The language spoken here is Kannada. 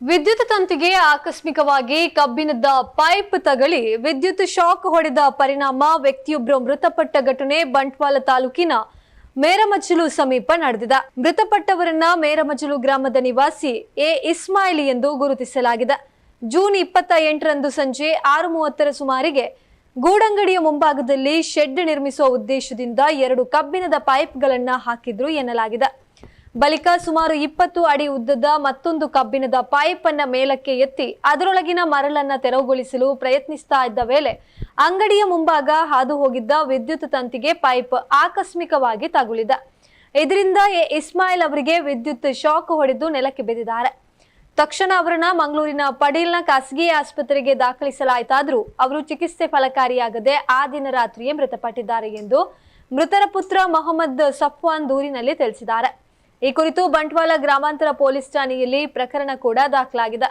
ವಿದ್ಯುತ್ ತಂತಿಗೆ ಆಕಸ್ಮಿಕವಾಗಿ ಕಬ್ಬಿಣದ ಪೈಪ್ ತಗಲಿ ವಿದ್ಯುತ್ ಶಾಕ್ ಹೊಡೆದ ಪರಿಣಾಮ ವ್ಯಕ್ತಿಯೊಬ್ಬರು ಮೃತಪಟ್ಟ ಘಟನೆ ಬಂಟ್ವಾಳ ತಾಲೂಕಿನ ಮೇರಮಜಲು ಸಮೀಪ ನಡೆದಿದೆ. ಮೃತಪಟ್ಟವರನ್ನ ಮೇರಮಜಲು ಗ್ರಾಮದ ನಿವಾಸಿ ಇಸ್ಮಾಯಿಲ್ ಎಂದು ಗುರುತಿಸಲಾಗಿದೆ. ಜೂನ್ 28ರಂದು ಸಂಜೆ 6:30 ಸುಮಾರಿಗೆ ಗೂಡಂಗಡಿಯ ಮುಂಭಾಗದಲ್ಲಿ ಶೆಡ್ ನಿರ್ಮಿಸುವ ಉದ್ದೇಶದಿಂದ 2 ಕಬ್ಬಿಣದ ಪೈಪ್ಗಳನ್ನು ಹಾಕಿದ್ರು ಎನ್ನಲಾಗಿದೆ. ಬಳಿಕ ಸುಮಾರು 20 ಅಡಿ ಉದ್ದದ ಮತ್ತೊಂದು ಕಬ್ಬಿಣದ ಪೈಪ್ ಅನ್ನ ಮೇಲಕ್ಕೆ ಎತ್ತಿ ಅದರೊಳಗಿನ ಮರಳನ್ನ ತೆರವುಗೊಳಿಸಲು ಪ್ರಯತ್ನಿಸ್ತಾ ಇದ್ದ ವೇಳೆ ಅಂಗಡಿಯ ಮುಂಭಾಗ ಹಾದು ಹೋಗಿದ್ದ ವಿದ್ಯುತ್ ತಂತಿಗೆ ಪೈಪ್ ಆಕಸ್ಮಿಕವಾಗಿ ತಗುಲಿದೆ. ಇದರಿಂದ ಇಸ್ಮಾಯಿಲ್ ಅವರಿಗೆ ವಿದ್ಯುತ್ ಶಾಕ್ ಹೊಡೆದು ನೆಲಕ್ಕೆ ಬಿದ್ದಿದ್ದಾರೆ. ತಕ್ಷಣ ಅವರನ್ನ ಮಂಗಳೂರಿನ ಪಡೀಲ್ನ ಖಾಸಗಿ ಆಸ್ಪತ್ರೆಗೆ ದಾಖಲಿಸಲಾಯಿತಾದರೂ ಅವರು ಚಿಕಿತ್ಸೆ ಫಲಕಾರಿಯಾಗದೆ ಆ ದಿನ ರಾತ್ರಿಯೇ ಮೃತಪಟ್ಟಿದ್ದಾರೆ ಎಂದು ಮೃತರ ಪುತ್ರ ಮೊಹಮ್ಮದ್ ಸಫ್ವಾನ್ ದೂರಿನಲ್ಲಿ ತಿಳಿಸಿದ್ದಾರೆ. ಈ ಕುರಿತು ಬಂಟ್ವಾಳ ಗ್ರಾಮಾಂತರ ಪೊಲೀಸ್ ಠಾಣೆಯಲ್ಲಿ ಪ್ರಕರಣ ಕೂಡ ದಾಖಲಾಗಿದೆ.